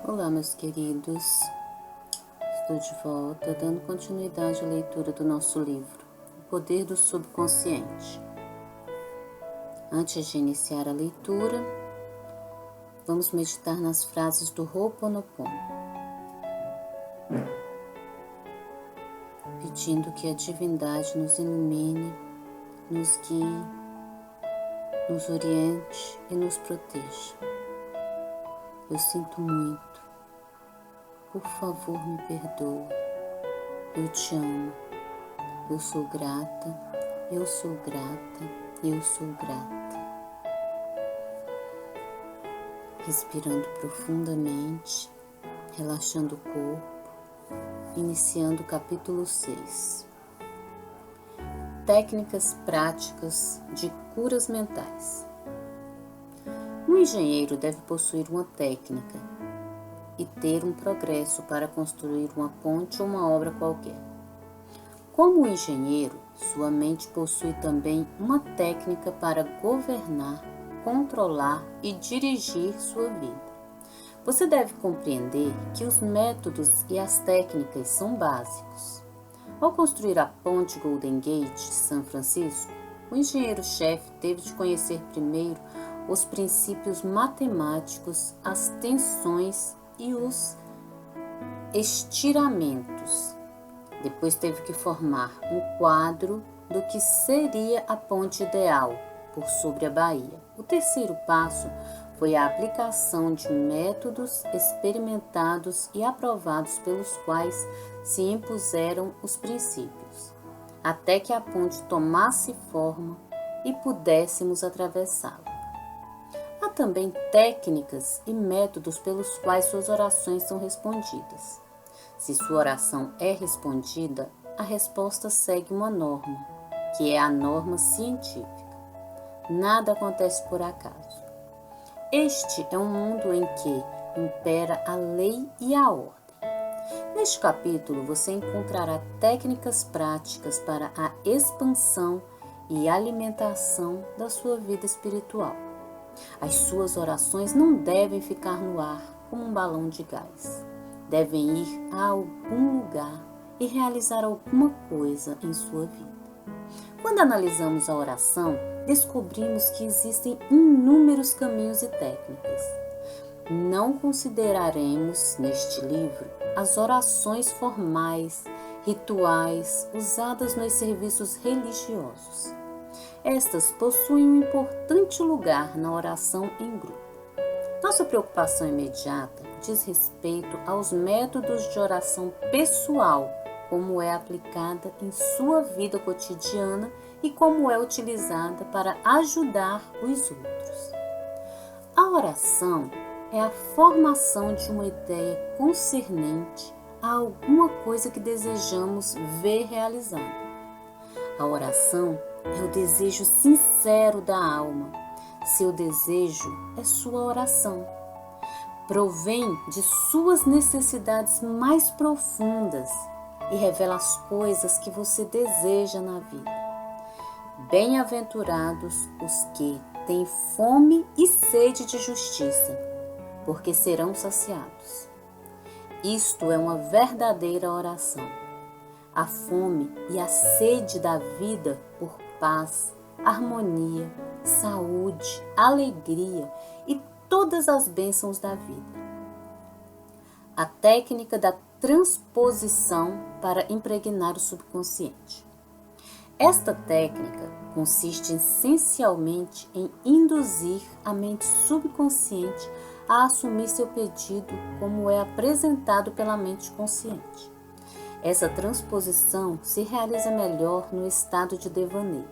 Olá, meus queridos. Estou de volta, dando continuidade à leitura do nosso livro, O Poder do Subconsciente. Antes de iniciar a leitura, vamos meditar nas frases do Ho'oponopono, pedindo que a divindade nos ilumine, nos guie, nos oriente e nos proteja. Eu sinto muito. Por favor, me perdoe. Eu te amo. Eu sou grata. Eu sou grata. Eu sou grata. Respirando profundamente, relaxando o corpo, iniciando o capítulo 6. Técnicas práticas de curas mentais. Um engenheiro deve possuir uma técnica e ter um progresso para construir uma ponte ou uma obra qualquer. Como engenheiro, sua mente possui também uma técnica para governar, controlar e dirigir sua vida. Você deve compreender que os métodos e as técnicas são básicos. Ao construir a ponte Golden Gate de São Francisco, o engenheiro-chefe teve de conhecer primeiro os princípios matemáticos, as tensões e os estiramentos. Depois teve que formar um quadro do que seria a ponte ideal por sobre a baía. O terceiro passo foi a aplicação de métodos experimentados e aprovados pelos quais se impuseram os princípios, até que a ponte tomasse forma e pudéssemos atravessá-la. Há também técnicas e métodos pelos quais suas orações são respondidas. Se sua oração é respondida, a resposta segue uma norma, que é a norma científica. Nada acontece por acaso. Este é um mundo em que impera a lei e a ordem. Neste capítulo, você encontrará técnicas práticas para a expansão e alimentação da sua vida espiritual. As suas orações não devem ficar no ar como um balão de gás. Devem ir a algum lugar e realizar alguma coisa em sua vida. Quando analisamos a oração, descobrimos que existem inúmeros caminhos e técnicas. Não consideraremos neste livro as orações formais, rituais, usadas nos serviços religiosos. Estas possuem um importante lugar na oração em grupo. Nossa preocupação imediata diz respeito aos métodos de oração pessoal, como é aplicada em sua vida cotidiana e como é utilizada para ajudar os outros. A oração é a formação de uma ideia concernente a alguma coisa que desejamos ver realizada. A oração é o desejo sincero da alma. Seu desejo é sua oração. Provém de suas necessidades mais profundas e revela as coisas que você deseja na vida. Bem-aventurados os que têm fome e sede de justiça, porque serão saciados. Isto é uma verdadeira oração. A fome e a sede da vida por paz, harmonia, saúde, alegria e todas as bênçãos da vida. A técnica da transposição para impregnar o subconsciente. Esta técnica consiste essencialmente em induzir a mente subconsciente a assumir seu pedido como é apresentado pela mente consciente. Essa transposição se realiza melhor no estado de devaneio.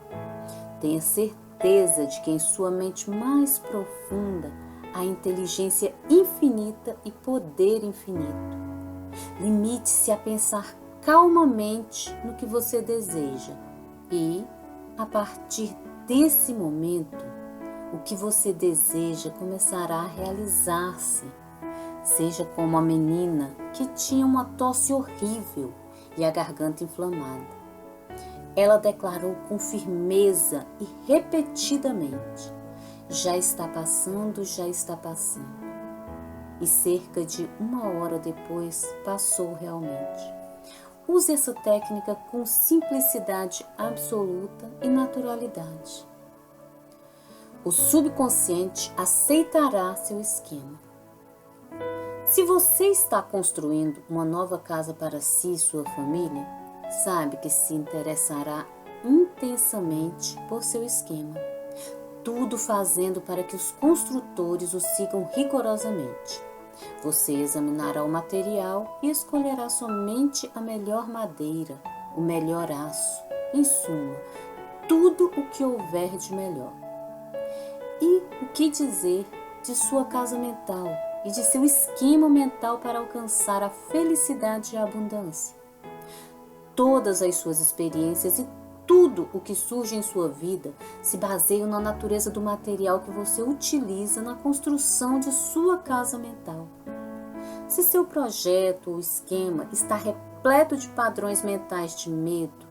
Tenha certeza de que em sua mente mais profunda há inteligência infinita e poder infinito. Limite-se a pensar calmamente no que você deseja e, a partir desse momento, o que você deseja começará a realizar-se. Seja como a menina que tinha uma tosse horrível e a garganta inflamada. Ela declarou com firmeza e repetidamente: já está passando, já está passando. e cerca de 1 hora depois passou realmente. Use essa técnica com simplicidade absoluta e naturalidade. O subconsciente aceitará seu esquema. Se você está construindo uma nova casa para si e sua família, sabe que se interessará intensamente por seu esquema, tudo fazendo para que os construtores o sigam rigorosamente. Você examinará o material e escolherá somente a melhor madeira, o melhor aço, em suma, tudo o que houver de melhor. E o que dizer de sua casa mental e de seu esquema mental para alcançar a felicidade e a abundância? Todas as suas experiências e tudo o que surge em sua vida se baseiam na natureza do material que você utiliza na construção de sua casa mental. Se seu projeto ou esquema está repleto de padrões mentais de medo,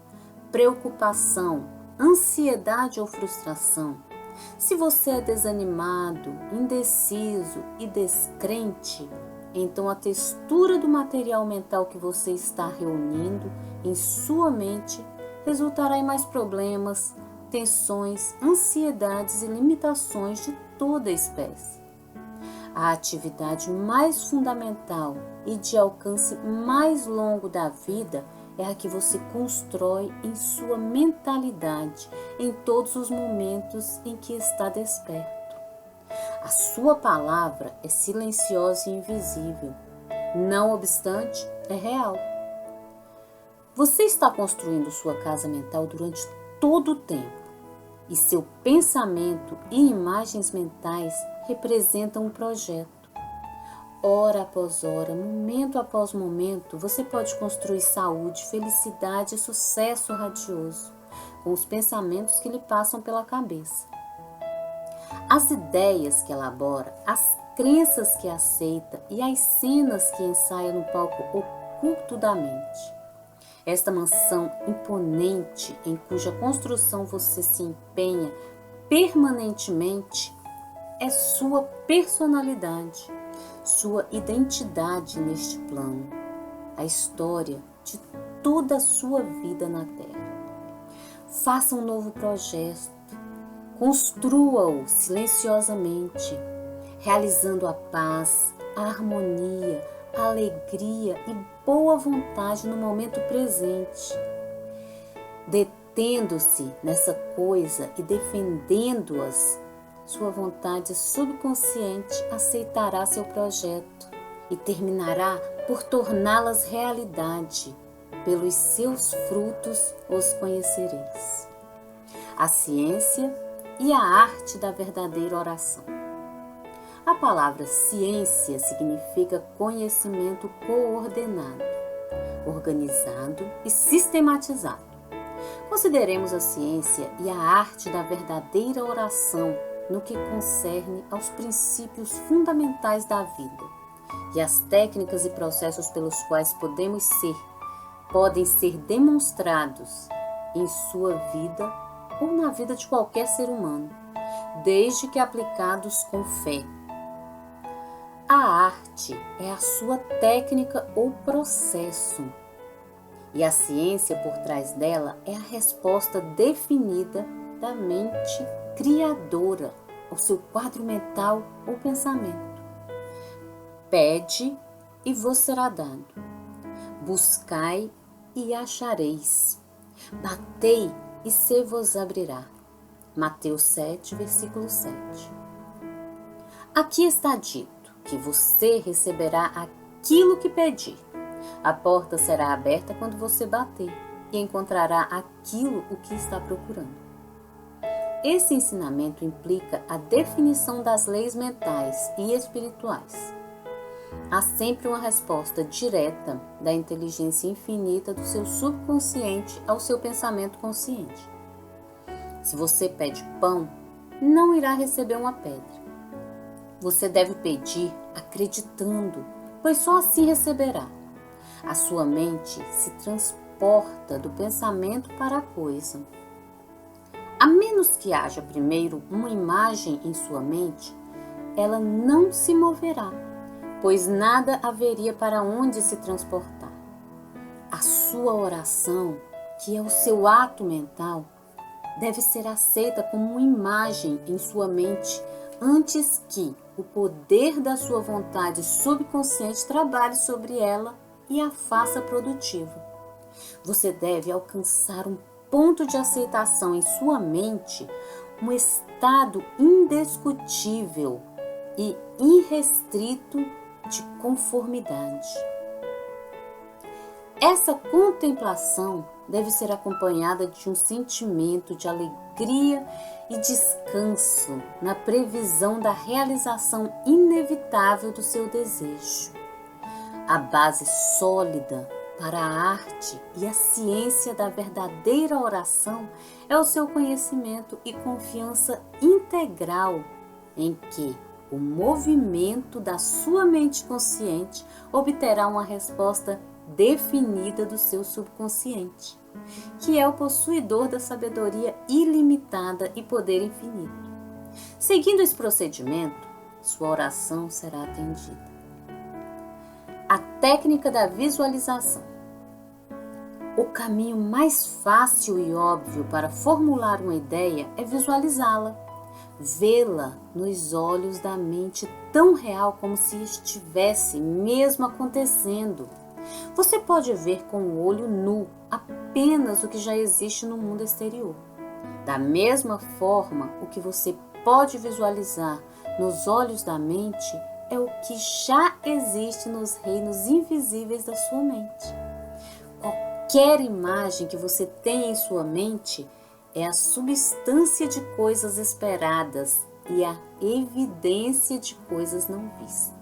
preocupação, ansiedade ou frustração, se você é desanimado, indeciso e descrente, então a textura do material mental que você está reunindo em sua mente resultará em mais problemas, tensões, ansiedades e limitações de toda espécie. A atividade mais fundamental e de alcance mais longo da vida é a que você constrói em sua mentalidade em todos os momentos em que está desperto. A sua palavra é silenciosa e invisível, não obstante, é real. Você está construindo sua casa mental durante todo o tempo, e seu pensamento e imagens mentais representam um projeto. Hora após hora, momento após momento, você pode construir saúde, felicidade e sucesso radioso com os pensamentos que lhe passam pela cabeça. As ideias que elabora, as crenças que aceita e as cenas que ensaia no palco oculto da mente. Esta mansão imponente em cuja construção você se empenha permanentemente é sua personalidade, sua identidade neste plano, a história de toda a sua vida na Terra. Faça um novo projeto, construa-o silenciosamente, realizando a paz, a harmonia, a alegria e boa vontade no momento presente. Detendo-se nessa coisa e defendendo-as, sua vontade subconsciente aceitará seu projeto e terminará por torná-las realidade. Pelos seus frutos os conhecereis. A ciência e a arte da verdadeira oração. A palavra ciência significa conhecimento coordenado, organizado e sistematizado. Consideremos a ciência e a arte da verdadeira oração no que concerne aos princípios fundamentais da vida e as técnicas e processos pelos quais podem ser demonstrados em sua vida ou na vida de qualquer ser humano, desde que aplicados com fé. A arte é a sua técnica ou processo, e a ciência por trás dela é a resposta definida da mente criadora ao seu quadro mental ou pensamento. Pede e vos será dado. Buscai e achareis. Batei e se vos abrirá. Mateus 7, versículo 7. Aqui está dito que você receberá aquilo que pedir. A porta será aberta quando você bater e encontrará aquilo o que está procurando. Esse ensinamento implica a definição das leis mentais e espirituais. Há sempre uma resposta direta da inteligência infinita do seu subconsciente ao seu pensamento consciente. Se você pede pão, não irá receber uma pedra. Você deve pedir acreditando, pois só assim receberá. A sua mente se transporta do pensamento para a coisa. A menos que haja primeiro uma imagem em sua mente, ela não se moverá, pois nada haveria para onde se transportar. A sua oração, que é o seu ato mental, deve ser aceita como uma imagem em sua mente antes que o poder da sua vontade subconsciente trabalhe sobre ela e a faça produtiva. Você deve alcançar um ponto de aceitação em sua mente, um estado indiscutível e irrestrito de conformidade. Essa contemplação deve ser acompanhada de um sentimento de alegria e descanso na previsão da realização inevitável do seu desejo. A base sólida para a arte e a ciência da verdadeira oração é o seu conhecimento e confiança integral em que o movimento da sua mente consciente obterá uma resposta definida do seu subconsciente, que é o possuidor da sabedoria ilimitada e poder infinito. Seguindo esse procedimento, sua oração será atendida. A técnica da visualização. O caminho mais fácil e óbvio para formular uma ideia é visualizá-la, vê-la nos olhos da mente tão real como se estivesse mesmo acontecendo. Você pode ver com o olho nu apenas o que já existe no mundo exterior. Da mesma forma, o que você pode visualizar nos olhos da mente é o que já existe nos reinos invisíveis da sua mente. Qualquer imagem que você tenha em sua mente é a substância de coisas esperadas e a evidência de coisas não vistas.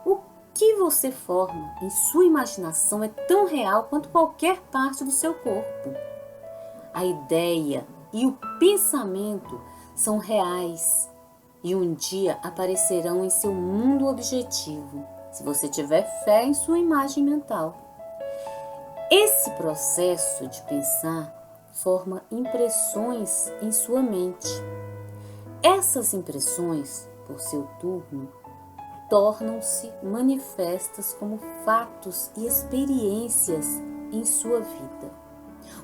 O que você forma em sua imaginação é tão real quanto qualquer parte do seu corpo. A ideia e o pensamento são reais e um dia aparecerão em seu mundo objetivo, se você tiver fé em sua imagem mental. Esse processo de pensar forma impressões em sua mente. Essas impressões, por seu turno, tornam-se manifestas como fatos e experiências em sua vida.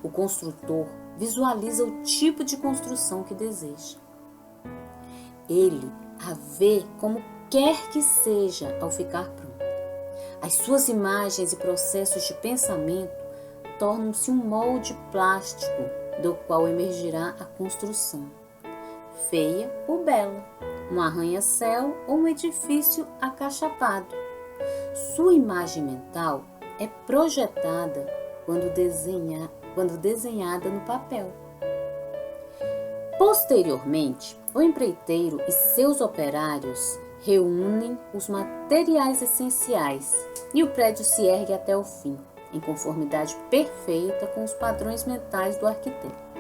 O construtor visualiza o tipo de construção que deseja. Ele a vê como quer que seja ao ficar pronto. As suas imagens e processos de pensamento tornam-se um molde plástico do qual emergirá a construção, feia ou bela, um arranha-céu ou um edifício acachapado. Sua imagem mental é projetada quando desenhada no papel. Posteriormente, o empreiteiro e seus operários reúnem os materiais essenciais e o prédio se ergue até o fim, em conformidade perfeita com os padrões mentais do arquiteto.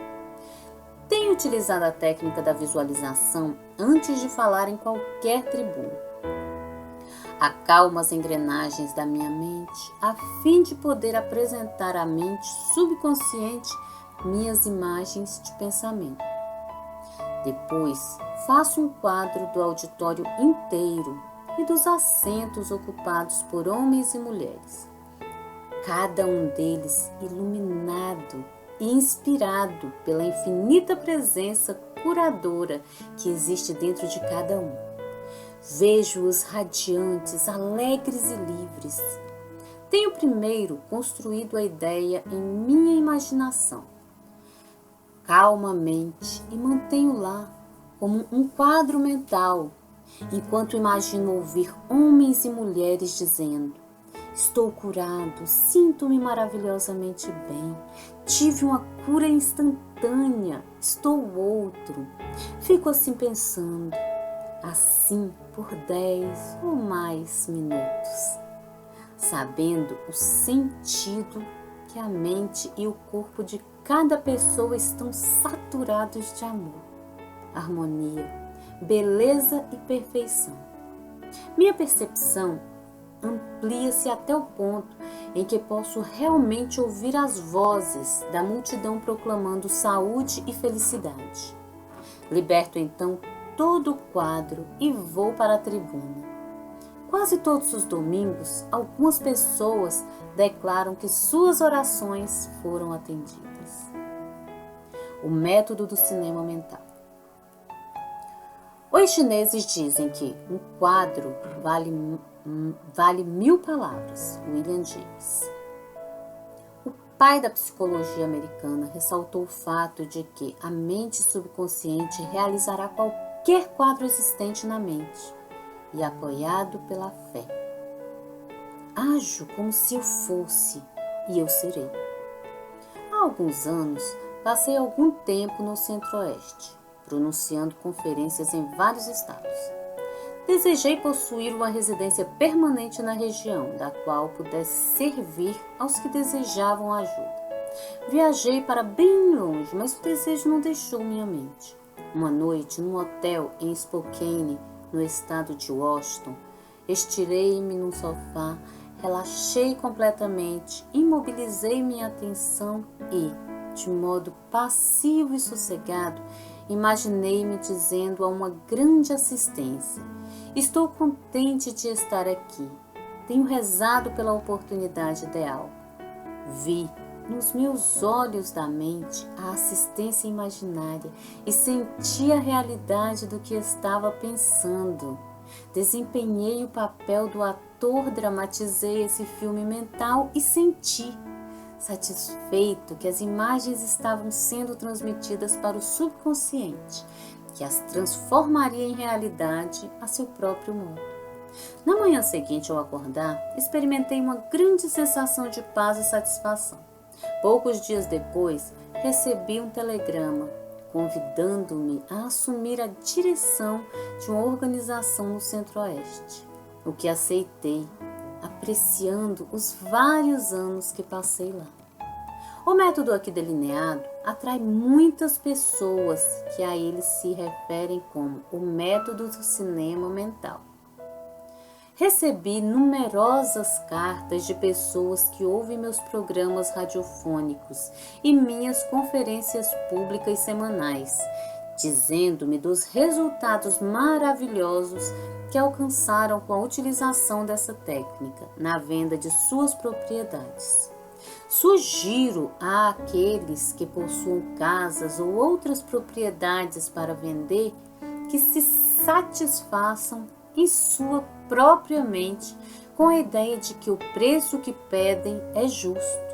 Tenho utilizado a técnica da visualização antes de falar em qualquer tribuna. Acalmo as engrenagens da minha mente a fim de poder apresentar à mente subconsciente minhas imagens de pensamento. Depois, faço um quadro do auditório inteiro e dos assentos ocupados por homens e mulheres, cada um deles iluminado e inspirado pela infinita presença curadora que existe dentro de cada um. Vejo-os radiantes, alegres e livres. Tenho primeiro construído a ideia em minha imaginação, calmamente, e mantenho lá como um quadro mental, enquanto imagino ouvir homens e mulheres dizendo: estou curado, sinto-me maravilhosamente bem, tive uma cura instantânea, estou outro. Fico assim pensando, assim por 10 ou mais minutos, sabendo o sentido que a mente e o corpo de cada pessoa estão saturados de amor, harmonia, beleza e perfeição. Minha percepção amplia-se até o ponto em que posso realmente ouvir as vozes da multidão proclamando saúde e felicidade. Liberto então todo o quadro e vou para a tribuna. Quase todos os domingos, algumas pessoas declaram que suas orações foram atendidas. O método do cinema mental. Os chineses dizem que um quadro vale 1000 palavras. William James. O pai da psicologia americana ressaltou o fato de que a mente subconsciente realizará qualquer quadro existente na mente e apoiado pela fé. Ajo como se eu fosse e eu serei. Há alguns anos, passei algum tempo no Centro-Oeste, pronunciando conferências em vários estados. Desejei possuir uma residência permanente na região, da qual pudesse servir aos que desejavam ajuda. Viajei para bem longe, mas o desejo não deixou minha mente. Uma noite, num hotel em Spokane, no estado de Washington, estirei-me num sofá, relaxei completamente, imobilizei minha atenção e, de modo passivo e sossegado, imaginei-me dizendo a uma grande assistência: estou contente de estar aqui. Tenho rezado pela oportunidade ideal. Vi nos meus olhos da mente a assistência imaginária e senti a realidade do que estava pensando. Desempenhei o papel do ator, dramatizei esse filme mental e senti, satisfeito, que as imagens estavam sendo transmitidas para o subconsciente, que as transformaria em realidade a seu próprio modo. Na manhã seguinte, ao acordar, experimentei uma grande sensação de paz e satisfação. Poucos dias depois, recebi um telegrama convidando-me a assumir a direção de uma organização no Centro-Oeste, o que aceitei, apreciando os vários anos que passei lá. O método aqui delineado atrai muitas pessoas que a ele se referem como o método do cinema mental. Recebi numerosas cartas de pessoas que ouvem meus programas radiofônicos e minhas conferências públicas semanais, dizendo-me dos resultados maravilhosos que alcançaram com a utilização dessa técnica na venda de suas propriedades. Sugiro àqueles que possuam casas ou outras propriedades para vender que se satisfaçam em sua própria mente com a ideia de que o preço que pedem é justo.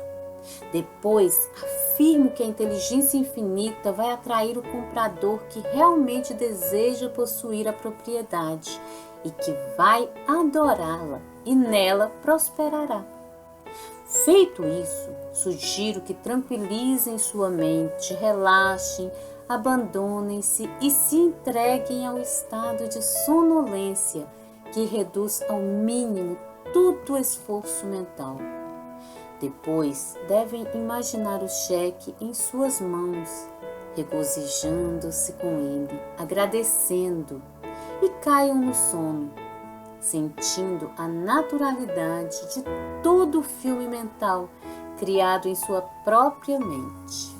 Depois, afirmo que a inteligência infinita vai atrair o comprador que realmente deseja possuir a propriedade e que vai adorá-la e nela prosperará. Feito isso, sugiro que tranquilizem sua mente, relaxem, abandonem-se e se entreguem ao estado de sonolência que reduz ao mínimo todo o esforço mental. Depois, devem imaginar o cheque em suas mãos, regozijando-se com ele, agradecendo, e caiam no sono, sentindo a naturalidade de todo o filme mental criado em sua própria mente.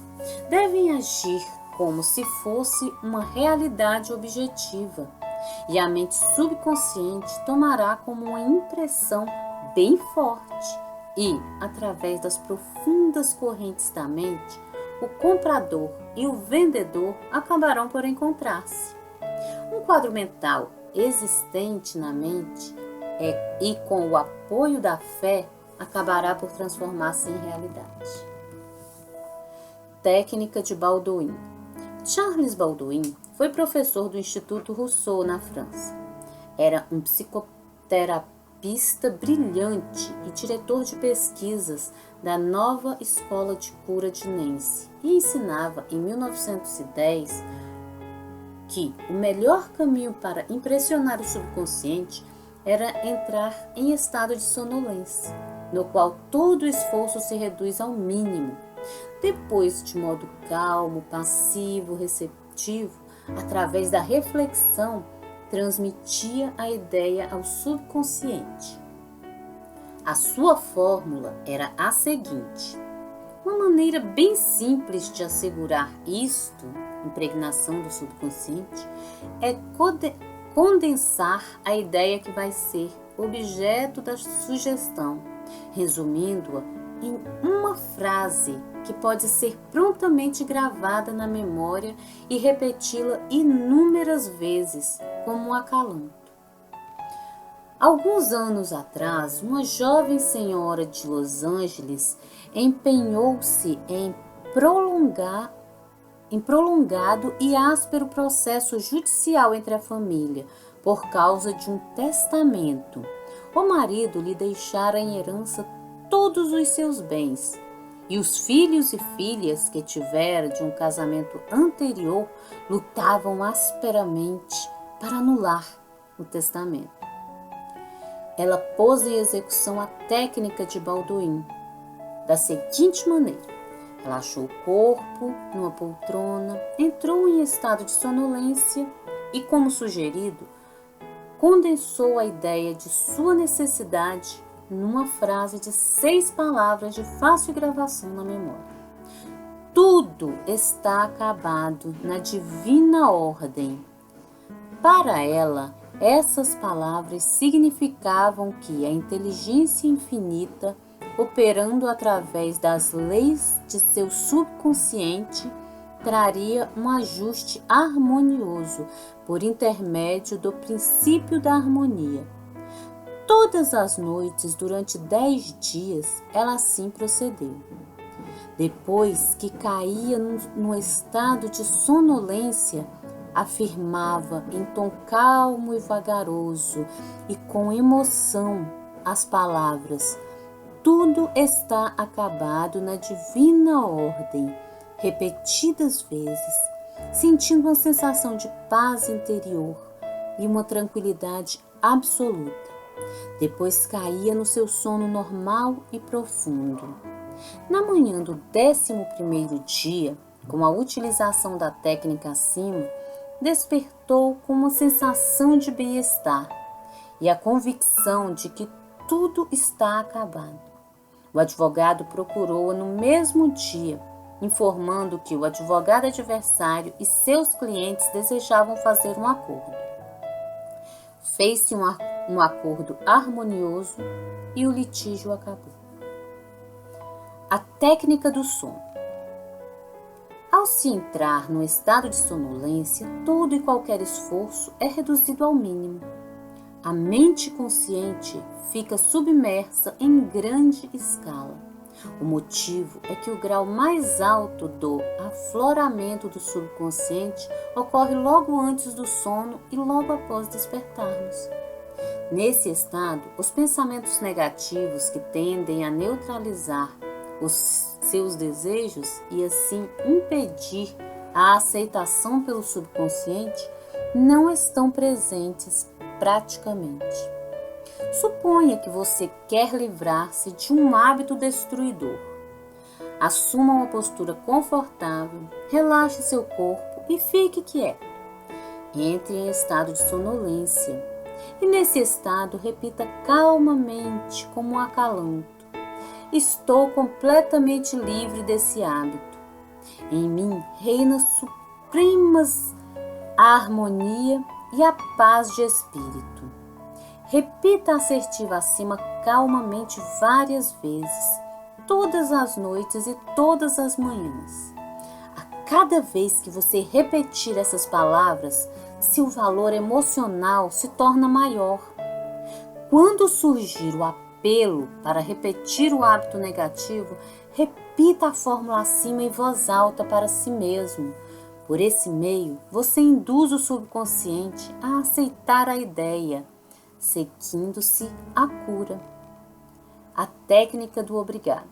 Devem agir como se fosse uma realidade objetiva, e a mente subconsciente tomará como uma impressão bem forte e, através das profundas correntes da mente, o comprador e o vendedor acabarão por encontrar-se. Um quadro mental existente na mente e com o apoio da fé acabará por transformar-se em realidade. Técnica de Baldwin. Charles Baldwin foi professor do Instituto Rousseau na França. Era um psicoterapista brilhante e diretor de pesquisas da Nova Escola de Cura de Nancy e ensinava em 1910 que o melhor caminho para impressionar o subconsciente era entrar em estado de sonolência, no qual todo o esforço se reduz ao mínimo. Depois, de modo calmo, passivo, receptivo, através da reflexão, transmitia a ideia ao subconsciente. A sua fórmula era a seguinte: uma maneira bem simples de assegurar isto, impregnação do subconsciente, é condensar a ideia que vai ser objeto da sugestão, resumindo-a em uma frase que pode ser prontamente gravada na memória e repeti-la inúmeras vezes como um acalanto. Alguns anos atrás, uma jovem senhora de Los Angeles empenhou-se em prolongado e áspero processo judicial entre a família por causa de um testamento. O marido lhe deixara em herança todos os seus bens, e os filhos e filhas que tivera de um casamento anterior lutavam asperamente para anular o testamento. Ela pôs em execução a técnica de Balduin da seguinte maneira: ela achou o corpo numa poltrona, entrou em estado de sonolência e, como sugerido, condensou a ideia de sua necessidade numa frase de 6 palavras de fácil gravação na memória. Tudo está acabado na divina ordem. Para ela, essas palavras significavam que a inteligência infinita, operando através das leis de seu subconsciente, traria um ajuste harmonioso por intermédio do princípio da harmonia. Todas as noites, durante 10 dias, ela assim procedeu. Depois que caía no estado de sonolência, afirmava em tom calmo e vagaroso e com emoção as palavras: tudo está acabado na divina ordem, repetidas vezes, sentindo uma sensação de paz interior e uma tranquilidade absoluta. Depois caía no seu sono normal e profundo. Na manhã do 11º dia, com a utilização da técnica acima, despertou com uma sensação de bem-estar e a convicção de que tudo está acabado. O advogado procurou-a no mesmo dia, informando que o advogado adversário e seus clientes desejavam fazer um acordo. Fez-se um acordo harmonioso e o litígio acabou. A técnica do sono. Ao se entrar no estado de sonolência, todo e qualquer esforço é reduzido ao mínimo. A mente consciente fica submersa em grande escala. O motivo é que o grau mais alto do afloramento do subconsciente ocorre logo antes do sono e logo após despertarmos. Nesse estado, os pensamentos negativos que tendem a neutralizar os seus desejos e assim impedir a aceitação pelo subconsciente não estão presentes praticamente. Suponha que você quer livrar-se de um hábito destruidor. Assuma uma postura confortável, relaxe seu corpo e fique quieto. Entre em estado de sonolência e nesse estado repita calmamente como um acalanto: estou completamente livre desse hábito. Em mim reina supremas a harmonia e a paz de espírito. Repita a assertiva acima calmamente várias vezes, todas as noites e todas as manhãs. A cada vez que você repetir essas palavras, seu valor emocional se torna maior. Quando surgir o apelo para repetir o hábito negativo, repita a fórmula acima em voz alta para si mesmo. Por esse meio, você induz o subconsciente a aceitar a ideia, seguindo-se a cura. A técnica do obrigado.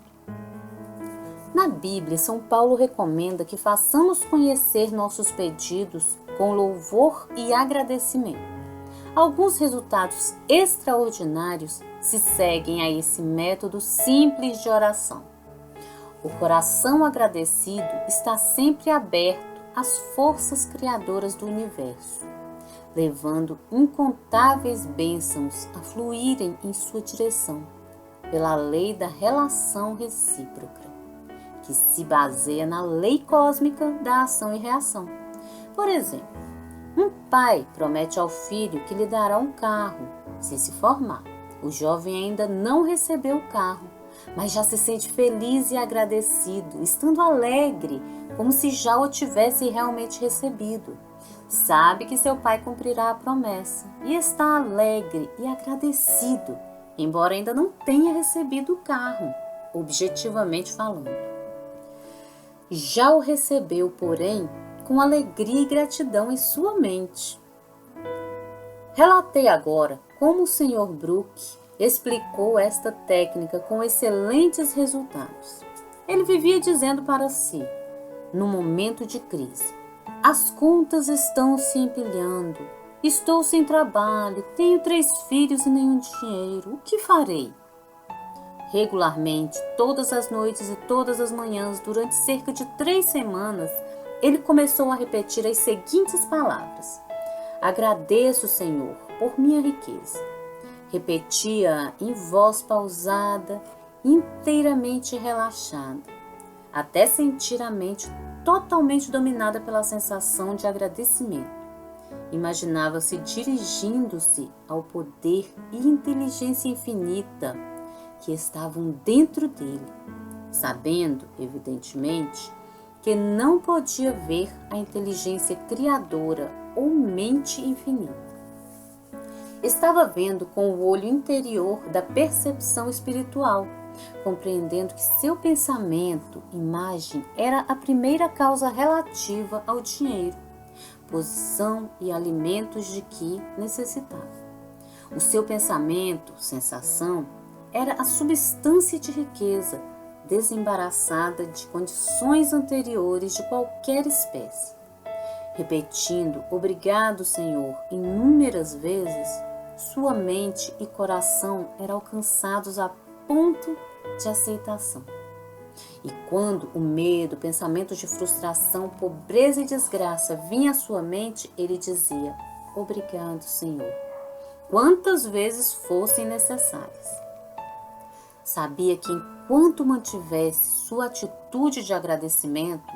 Na Bíblia, São Paulo recomenda que façamos conhecer nossos pedidos com louvor e agradecimento. Alguns resultados extraordinários se seguem a esse método simples de oração. O coração agradecido está sempre aberto às forças criadoras do universo, levando incontáveis bênçãos a fluírem em sua direção, pela lei da relação recíproca, que se baseia na lei cósmica da ação e reação. Por exemplo, um pai promete ao filho que lhe dará um carro, se formar. O jovem ainda não recebeu o carro, mas já se sente feliz e agradecido, estando alegre, como se já o tivesse realmente recebido. Sabe que seu pai cumprirá a promessa e está alegre e agradecido, embora ainda não tenha recebido o carro, objetivamente falando. Já o recebeu, porém, com alegria e gratidão em sua mente. Relatei agora como o Sr. Brooke explicou esta técnica com excelentes resultados. Ele vivia dizendo para si, no momento de crise: as contas estão se empilhando, estou sem trabalho, tenho 3 filhos e nenhum dinheiro, o que farei? Regularmente, todas as noites e todas as manhãs, durante cerca de 3 semanas, ele começou a repetir as seguintes palavras: agradeço, Senhor, por minha riqueza. Repetia em voz pausada, inteiramente relaxada, até sentir a mente totalmente dominada pela sensação de agradecimento. Imaginava-se dirigindo-se ao poder e inteligência infinita que estavam dentro dele, sabendo, evidentemente, que não podia ver a inteligência criadora ou mente infinita. Estava vendo com o olho interior da percepção espiritual, compreendendo que seu pensamento, imagem, era a primeira causa relativa ao dinheiro, posição e alimentos de que necessitava. O seu pensamento, sensação, era a substância de riqueza, desembaraçada de condições anteriores de qualquer espécie. Repetindo, obrigado, Senhor, inúmeras vezes, sua mente e coração eram alcançados a ponto de aceitação. E quando o medo, pensamentos de frustração, pobreza e desgraça vinham à sua mente, ele dizia, obrigado, Senhor, quantas vezes fossem necessárias. Sabia que enquanto mantivesse sua atitude de agradecimento,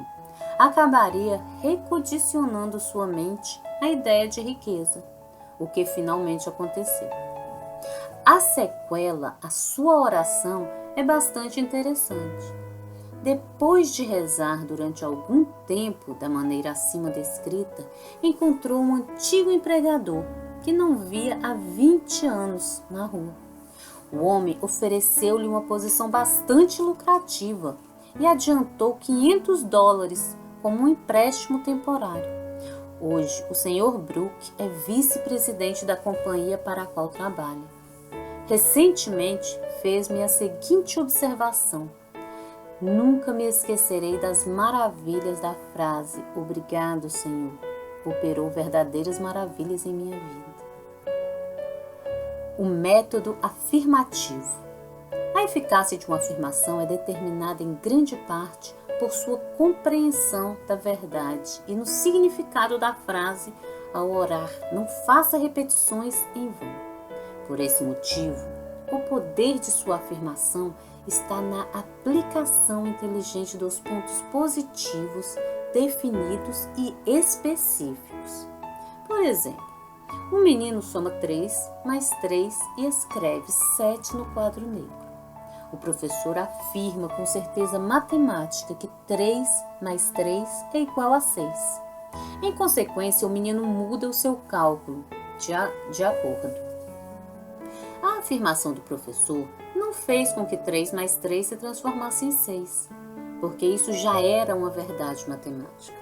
acabaria recondicionando sua mente à ideia de riqueza, o que finalmente aconteceu. A sequela, a sua oração, é bastante interessante. Depois de rezar durante algum tempo da maneira acima descrita, encontrou um antigo empregador que não via há 20 anos na rua. O homem ofereceu-lhe uma posição bastante lucrativa e adiantou $500 como um empréstimo temporário. Hoje, o Sr. Brooke é vice-presidente da companhia para a qual trabalha. Recentemente, fez-me a seguinte observação: nunca me esquecerei das maravilhas da frase obrigado, Senhor. Operou verdadeiras maravilhas em minha vida. O método afirmativo. A eficácia de uma afirmação é determinada em grande parte por sua compreensão da verdade e no significado da frase ao orar. Não faça repetições em vão. Por esse motivo, o poder de sua afirmação está na aplicação inteligente dos pontos positivos, definidos e específicos. Por exemplo, um menino soma 3 mais 3 e escreve 7 no quadro negro. O professor afirma com certeza matemática que 3 mais 3 é igual a 6. Em consequência, o menino muda o seu cálculo de acordo. A afirmação do professor não fez com que 3 mais 3 se transformasse em 6, porque isso já era uma verdade matemática.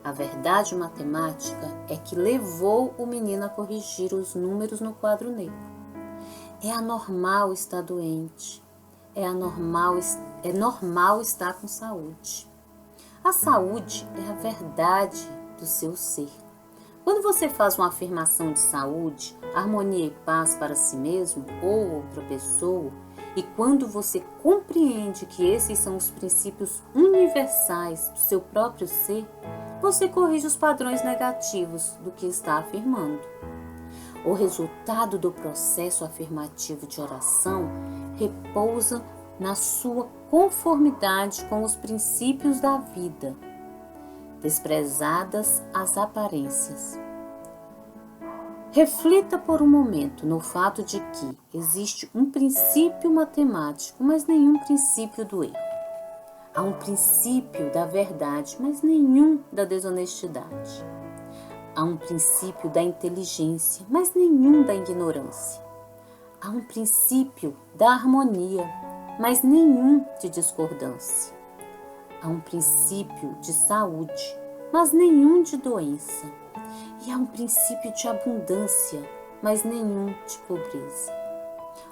A verdade matemática é que levou o menino a corrigir os números no quadro negro. É anormal estar doente. É normal estar com saúde. A saúde é a verdade do seu ser. Quando você faz uma afirmação de saúde, harmonia e paz para si mesmo ou outra pessoa, e quando você compreende que esses são os princípios universais do seu próprio ser, você corrige os padrões negativos do que está afirmando. O resultado do processo afirmativo de oração repousa na sua conformidade com os princípios da vida, desprezadas as aparências. Reflita por um momento no fato de que existe um princípio matemático, mas nenhum princípio do erro. Há um princípio da verdade, mas nenhum da desonestidade. Há um princípio da inteligência, mas nenhum da ignorância. Há um princípio da harmonia, mas nenhum de discordância. Há um princípio de saúde, mas nenhum de doença. E há um princípio de abundância, mas nenhum de pobreza.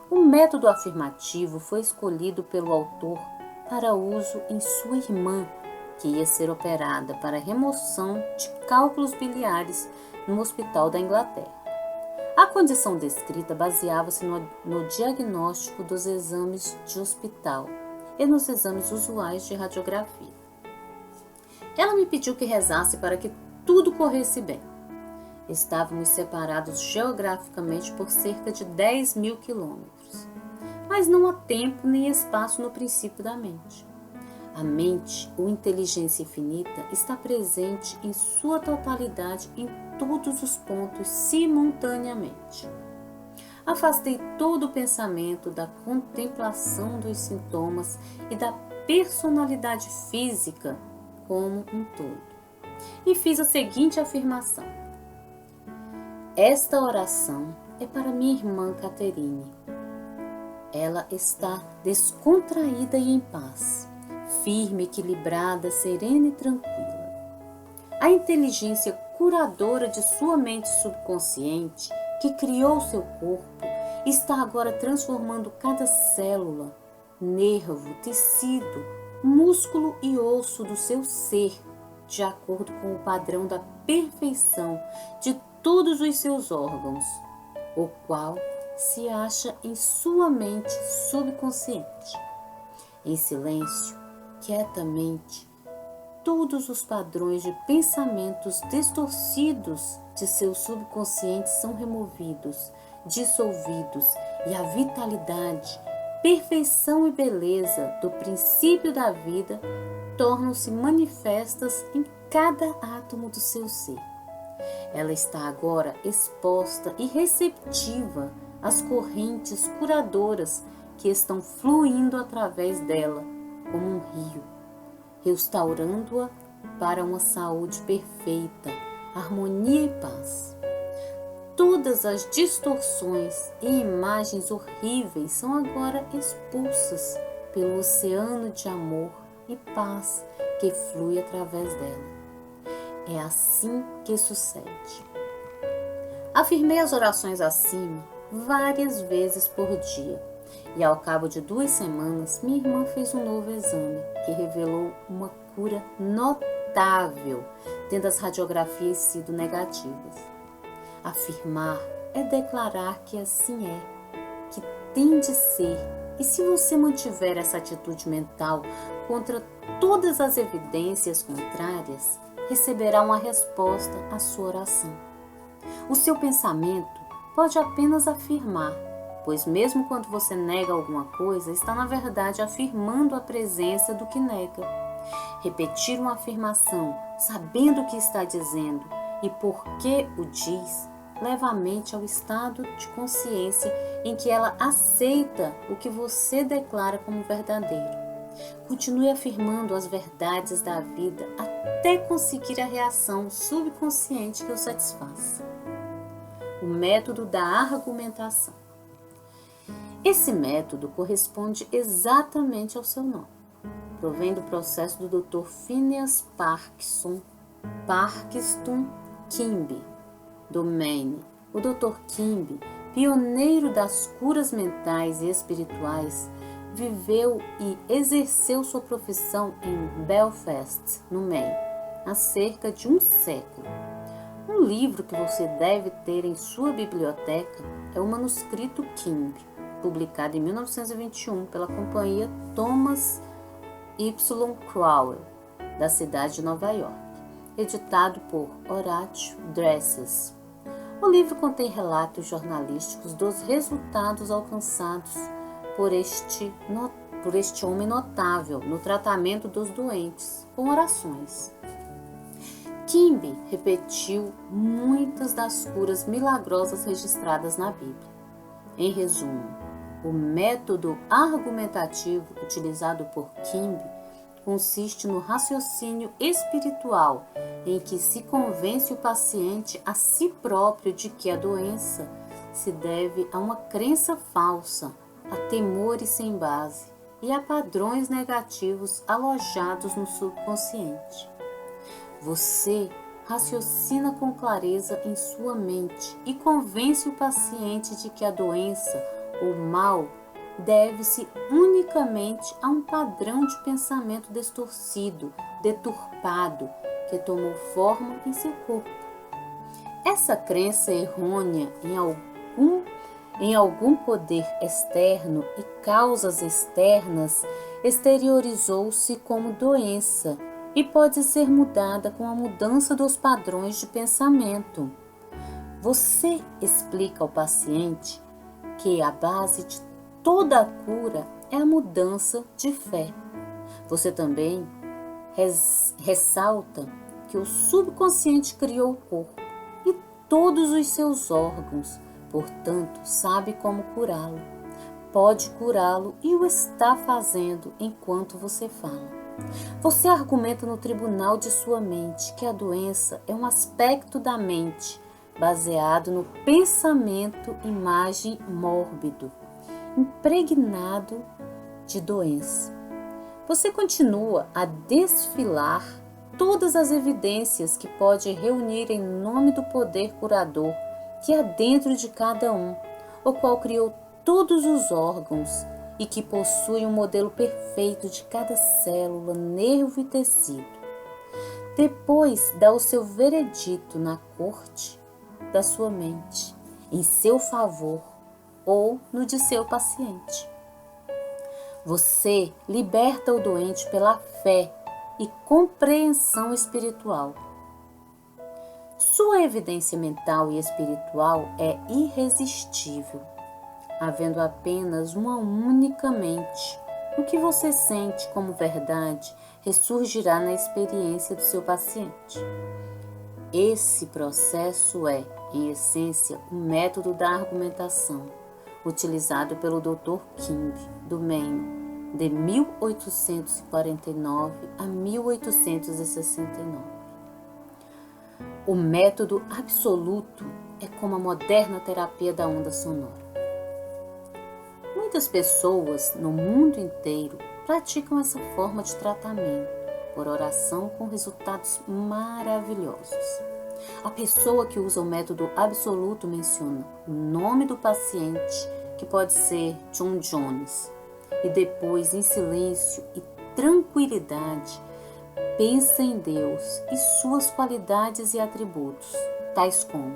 O método afirmativo foi escolhido pelo autor para uso em sua irmã, que ia ser operada para remoção de cálculos biliares no hospital da Inglaterra. A condição descrita baseava-se no diagnóstico dos exames de hospital e nos exames usuais de radiografia. Ela me pediu que rezasse para que tudo corresse bem. Estávamos separados geograficamente por cerca de 10.000 quilômetros, mas não há tempo nem espaço no princípio da mente. A mente, ou inteligência infinita, está presente em sua totalidade em todos os pontos simultaneamente. Afastei todo o pensamento da contemplação dos sintomas e da personalidade física como um todo, e fiz a seguinte afirmação: esta oração é para minha irmã Caterine. Ela está descontraída e em paz, firme, equilibrada, serena e tranquila. A inteligência curadora de sua mente subconsciente, que criou seu corpo, está agora transformando cada célula, nervo, tecido, músculo e osso do seu ser, de acordo com o padrão da perfeição de todos os seus órgãos, o qual se acha em sua mente subconsciente. Em silêncio, quietamente, todos os padrões de pensamentos distorcidos de seu subconsciente são removidos, dissolvidos, e a vitalidade, perfeição e beleza do princípio da vida tornam-se manifestas em cada átomo do seu ser. Ela está agora exposta e receptiva às correntes curadoras que estão fluindo através dela, como um rio, restaurando-a para uma saúde perfeita, harmonia e paz. Todas as distorções e imagens horríveis são agora expulsas pelo oceano de amor e paz que flui através dela. É assim que sucede. Afirmei as orações acima várias vezes por dia, e ao cabo de 2 semanas, minha irmã fez um novo exame que revelou uma cura notável, tendo as radiografias sido negativas. Afirmar é declarar que assim é, que tem de ser, e se você mantiver essa atitude mental contra todas as evidências contrárias, receberá uma resposta à sua oração. O seu pensamento pode apenas afirmar, pois mesmo quando você nega alguma coisa, está na verdade afirmando a presença do que nega. Repetir uma afirmação, sabendo o que está dizendo e por que o diz, leva a mente ao estado de consciência em que ela aceita o que você declara como verdadeiro. Continue afirmando as verdades da vida até conseguir a reação subconsciente que o satisfaça. O método da argumentação. Esse método corresponde exatamente ao seu nome. Provém do processo do Dr. Phineas Parkinson Kimby, do Maine. O Dr. Kimby, pioneiro das curas mentais e espirituais, viveu e exerceu sua profissão em Belfast, no Maine, há cerca de um século. Um livro que você deve ter em sua biblioteca é o manuscrito Kimby, publicado em 1921 pela companhia Thomas Y. Crowell, da cidade de Nova York, editado por Horatio Dresses. O livro contém relatos jornalísticos dos resultados alcançados por este homem notável no tratamento dos doentes com orações. Kimbe repetiu muitas das curas milagrosas registradas na Bíblia. Em resumo, o método argumentativo utilizado por Kimbe consiste no raciocínio espiritual, em que se convence o paciente a si próprio de que a doença se deve a uma crença falsa, a temores sem base e a padrões negativos alojados no subconsciente. Você raciocina com clareza em sua mente e convence o paciente de que a doença ou mal deve-se unicamente a um padrão de pensamento distorcido, deturpado, que tomou forma em seu corpo. Essa crença errônea em algum poder externo e causas externas exteriorizou-se como doença e pode ser mudada com a mudança dos padrões de pensamento. Você explica ao paciente que a base de toda a cura é a mudança de fé. Você também ressalta que o subconsciente criou o corpo e todos os seus órgãos, portanto, sabe como curá-lo. Pode curá-lo e o está fazendo enquanto você fala. Você argumenta no tribunal de sua mente que a doença é um aspecto da mente, baseado no pensamento imagem mórbido, impregnado de doença. Você continua a desfilar todas as evidências que pode reunir em nome do poder curador que há dentro de cada um, o qual criou todos os órgãos e que possui um modelo perfeito de cada célula, nervo e tecido. Depois dá o seu veredito na corte da sua mente, em seu favor ou no de seu paciente. Você liberta o doente pela fé e compreensão espiritual. Sua evidência mental e espiritual é irresistível, havendo apenas uma única mente. O que você sente como verdade ressurgirá na experiência do seu paciente. Esse processo é, em essência, o método da argumentação, utilizado pelo Dr. Kimbe, do Maine, de 1849 a 1869. O método absoluto é como a moderna terapia da onda sonora. Muitas pessoas no mundo inteiro praticam essa forma de tratamento por oração com resultados maravilhosos. A pessoa que usa o método absoluto menciona o nome do paciente, que pode ser John Jones, e depois, em silêncio e tranquilidade, pensa em Deus e suas qualidades e atributos, tais como: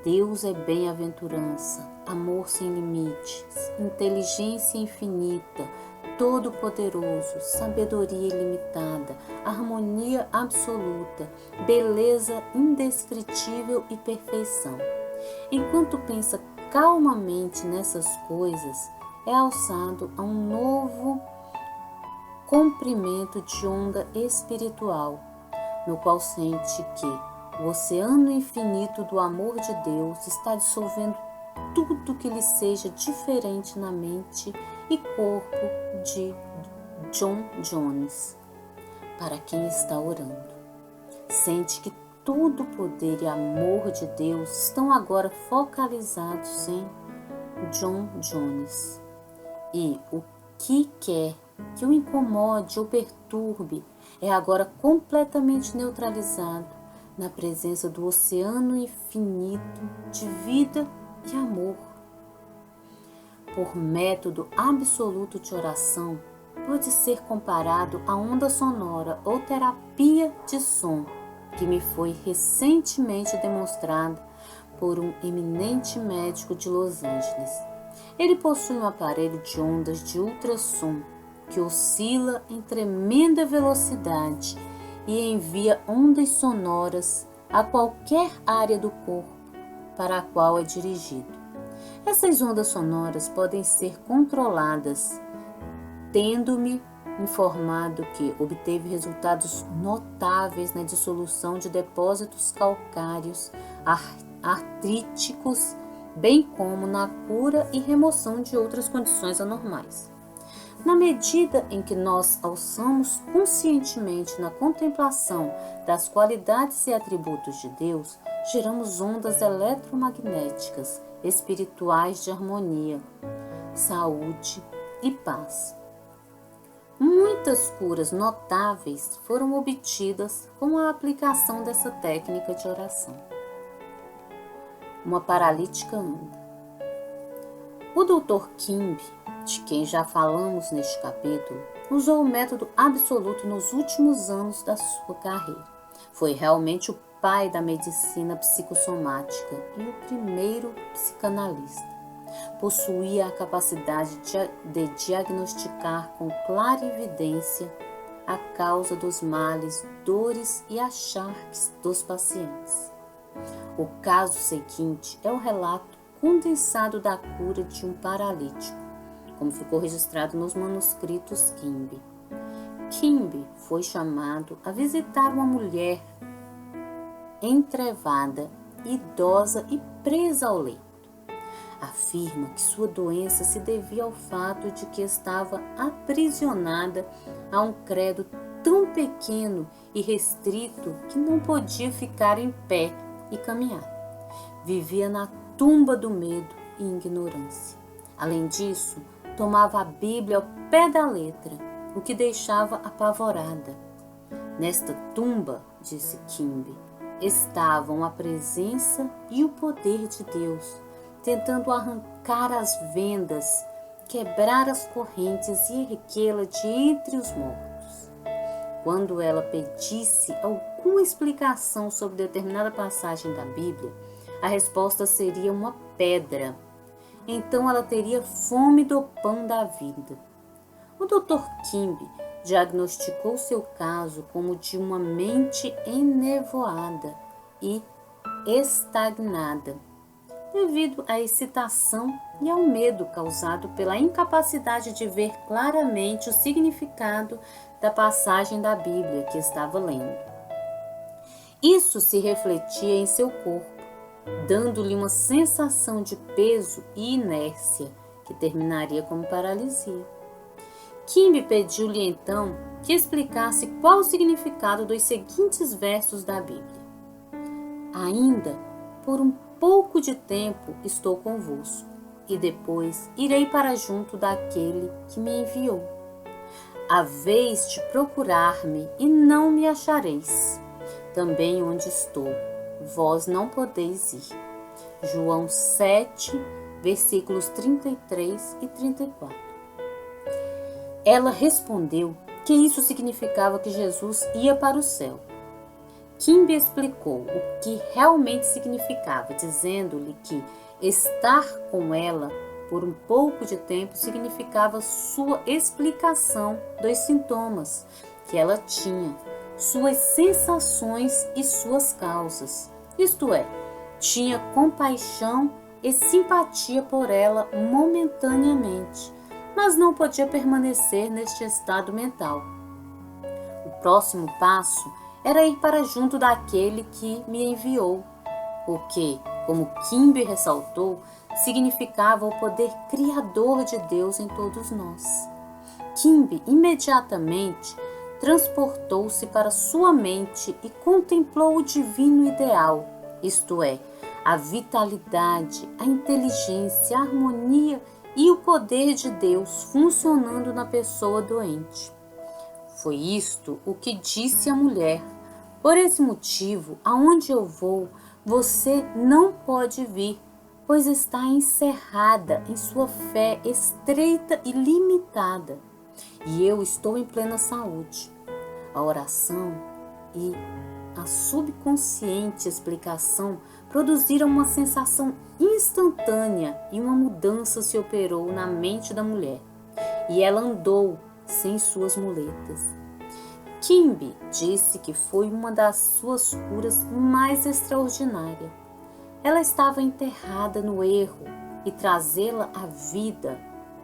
Deus é bem-aventurança, amor sem limites, inteligência infinita, todo-poderoso, sabedoria ilimitada, harmonia absoluta, beleza indescritível e perfeição. Enquanto pensa calmamente nessas coisas, é alçado a um novo comprimento de onda espiritual, no qual sente que o oceano infinito do amor de Deus está dissolvendo tudo que lhe seja diferente na mente e corpo de John Jones, para quem está orando. Sente que todo o poder e amor de Deus estão agora focalizados em John Jones. E o que quer que o incomode ou perturbe é agora completamente neutralizado na presença do oceano infinito de vida e amor. Por método absoluto de oração, pode ser comparado à onda sonora ou terapia de som, que me foi recentemente demonstrada por um eminente médico de Los Angeles. Ele possui um aparelho de ondas de ultrassom que oscila em tremenda velocidade e envia ondas sonoras a qualquer área do corpo para a qual é dirigido. Essas ondas sonoras podem ser controladas, tendo-me informado que obteve resultados notáveis na dissolução de depósitos calcários artríticos, bem como na cura e remoção de outras condições anormais. Na medida em que nós alçamos conscientemente na contemplação das qualidades e atributos de Deus, geramos ondas eletromagnéticas espirituais de harmonia, saúde e paz. Muitas curas notáveis foram obtidas com a aplicação dessa técnica de oração. Uma paralítica anda. O Dr. Kimby, de quem já falamos neste capítulo, usou o método absoluto nos últimos anos da sua carreira. Foi realmente o pai da medicina psicossomática e o primeiro psicanalista. Possuía a capacidade de diagnosticar com clarividência a causa dos males, dores e achaques dos pacientes. O caso seguinte é o relato condensado da cura de um paralítico, como ficou registrado nos manuscritos Kimby. Kimby foi chamado a visitar uma mulher entrevada, idosa e presa ao leito. Afirma que sua doença se devia ao fato de que estava aprisionada a um credo tão pequeno e restrito que não podia ficar em pé e caminhar. Vivia na tumba do medo e ignorância. Além disso, tomava a Bíblia ao pé da letra, o que deixava apavorada. Nesta tumba, disse Kimby, estavam a presença e o poder de Deus, tentando arrancar as vendas, quebrar as correntes e erguê-la de entre os mortos. Quando ela pedisse alguma explicação sobre determinada passagem da Bíblia, a resposta seria uma pedra. Então ela teria fome do pão da vida. O Dr. Kimby diagnosticou seu caso como de uma mente enevoada e estagnada, devido à excitação e ao medo causado pela incapacidade de ver claramente o significado da passagem da Bíblia que estava lendo. Isso se refletia em seu corpo, dando-lhe uma sensação de peso e inércia que terminaria como paralisia. Kimby pediu-lhe então que explicasse qual o significado dos seguintes versos da Bíblia. Ainda por um pouco de tempo estou convosco, e depois irei para junto daquele que me enviou. Haveis de procurar-me e não me achareis. Também onde estou, vós não podeis ir. João 7, versículos 33 e 34. Ela respondeu que isso significava que Jesus ia para o céu. Kimby explicou o que realmente significava, dizendo-lhe que estar com ela por um pouco de tempo significava sua explicação dos sintomas que ela tinha, suas sensações e suas causas. Isto é, tinha compaixão e simpatia por ela momentaneamente, mas não podia permanecer neste estado mental. O próximo passo era ir para junto daquele que me enviou, o que, como Kimby ressaltou, significava o poder criador de Deus em todos nós. Kimby imediatamente transportou-se para sua mente e contemplou o divino ideal, isto é, a vitalidade, a inteligência, a harmonia e o poder de Deus funcionando na pessoa doente. Foi isto o que disse a mulher. Por esse motivo, aonde eu vou, você não pode vir, pois está encerrada em sua fé estreita e limitada, e eu estou em plena saúde. A oração e a subconsciente explicação produziram uma sensação instantânea e uma mudança se operou na mente da mulher, e ela andou sem suas muletas. Kimby disse que foi uma das suas curas mais extraordinárias. Ela estava enterrada no erro e trazê-la à vida,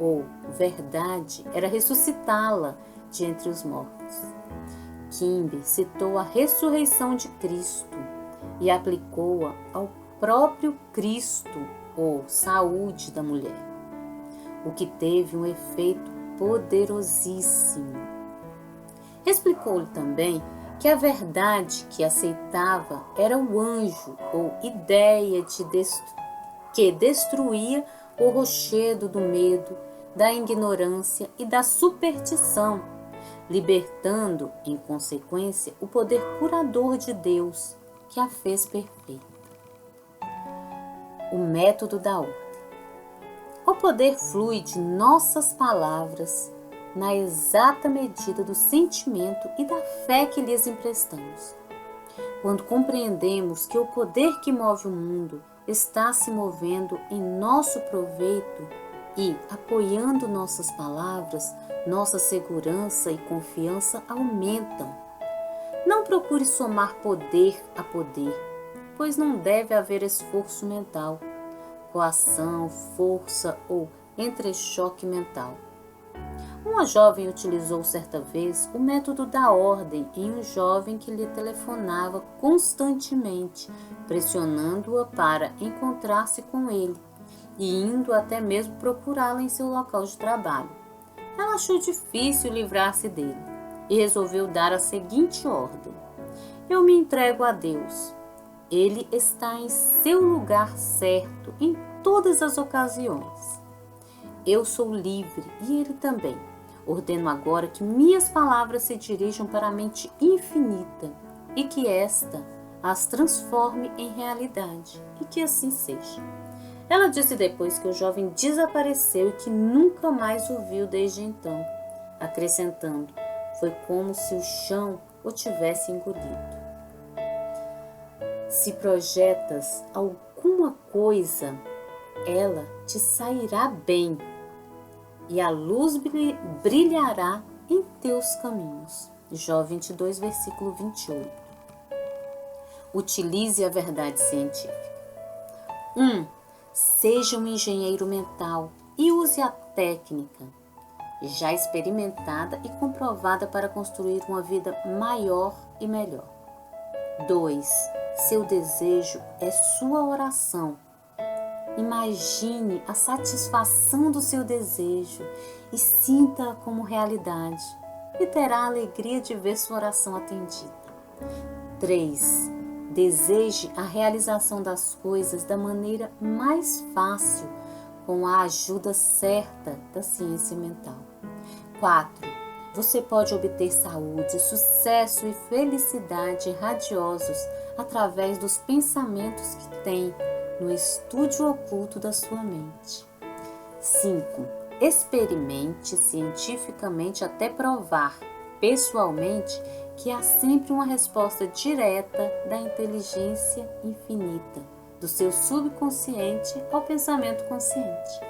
ou verdade, era ressuscitá-la de entre os mortos. Kimber citou a ressurreição de Cristo e aplicou-a ao próprio Cristo, ou saúde da mulher, o que teve um efeito poderosíssimo. Explicou-lhe também que a verdade que aceitava era o anjo, ou ideia que destruía o rochedo do medo, da ignorância e da superstição, libertando, em consequência, o poder curador de Deus, que a fez perfeita. O método da ordem. O poder flui de nossas palavras na exata medida do sentimento e da fé que lhes emprestamos. Quando compreendemos que o poder que move o mundo está se movendo em nosso proveito e, apoiando nossas palavras, nossa segurança e confiança aumentam. Não procure somar poder a poder, pois não deve haver esforço mental, coação, força ou entrechoque mental. Uma jovem utilizou certa vez o método da ordem em um jovem que lhe telefonava constantemente, pressionando-a para encontrar-se com ele e indo até mesmo procurá-la em seu local de trabalho. Ela achou difícil livrar-se dele e resolveu dar a seguinte ordem: eu me entrego a Deus. Ele está em seu lugar certo em todas as ocasiões. Eu sou livre e ele também. Ordeno agora que minhas palavras se dirijam para a mente infinita e que esta as transforme em realidade, e que assim seja. Ela disse depois que o jovem desapareceu e que nunca mais o viu desde então, acrescentando: foi como se o chão o tivesse engolido. Se projetas alguma coisa, ela te sairá bem e a luz brilhará em teus caminhos. Jó 22, versículo 28. Utilize a verdade científica. 1. Seja um engenheiro mental e use a técnica já experimentada e comprovada para construir uma vida maior e melhor. 2. Seu desejo é sua oração. Imagine a satisfação do seu desejo e sinta-a como realidade, e terá a alegria de ver sua oração atendida. 3. Deseje a realização das coisas da maneira mais fácil, com a ajuda certa da ciência mental. 4. Você pode obter saúde, sucesso e felicidade radiosos através dos pensamentos que tem no estúdio oculto da sua mente. 5. Experimente cientificamente até provar, pessoalmente, que há sempre uma resposta direta da inteligência infinita, do seu subconsciente ao pensamento consciente.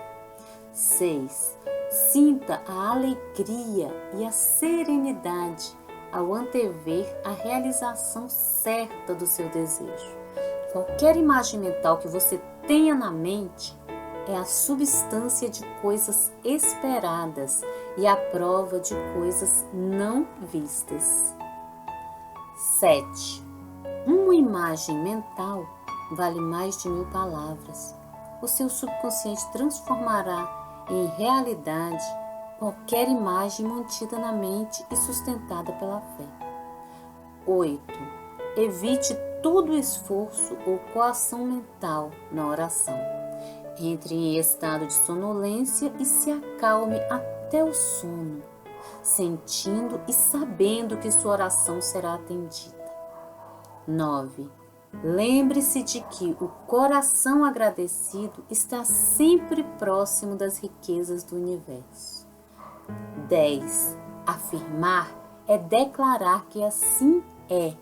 6. Sinta a alegria e a serenidade ao antever a realização certa do seu desejo. Qualquer imagem mental que você tenha na mente é a substância de coisas esperadas e a prova de coisas não vistas. 7. Uma imagem mental vale mais de 1000 palavras. O seu subconsciente transformará em realidade qualquer imagem mantida na mente e sustentada pela fé. 8. Evite todo esforço ou coação mental na oração. Entre em estado de sonolência e se acalme até o sono, sentindo e sabendo que sua oração será atendida. 9. Lembre-se de que o coração agradecido está sempre próximo das riquezas do universo. 10. Afirmar é declarar que assim é.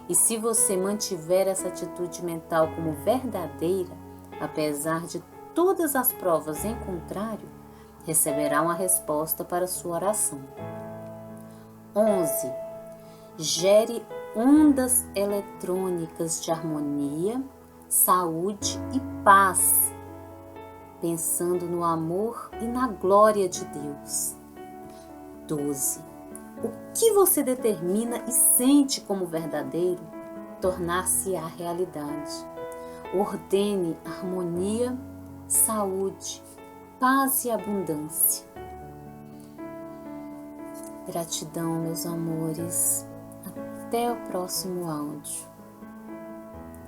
E se você mantiver essa atitude mental como verdadeira, apesar de todas as provas em contrário, receberá uma resposta para sua oração. 11. Gere ondas eletrônicas de harmonia, saúde e paz pensando no amor e na glória de Deus. 12. O que você determina e sente como verdadeiro tornar-se-á realidade. Ordene harmonia, saúde, paz e abundância. Gratidão, meus amores. Até o próximo áudio.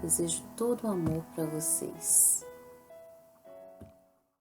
Desejo todo o amor para vocês.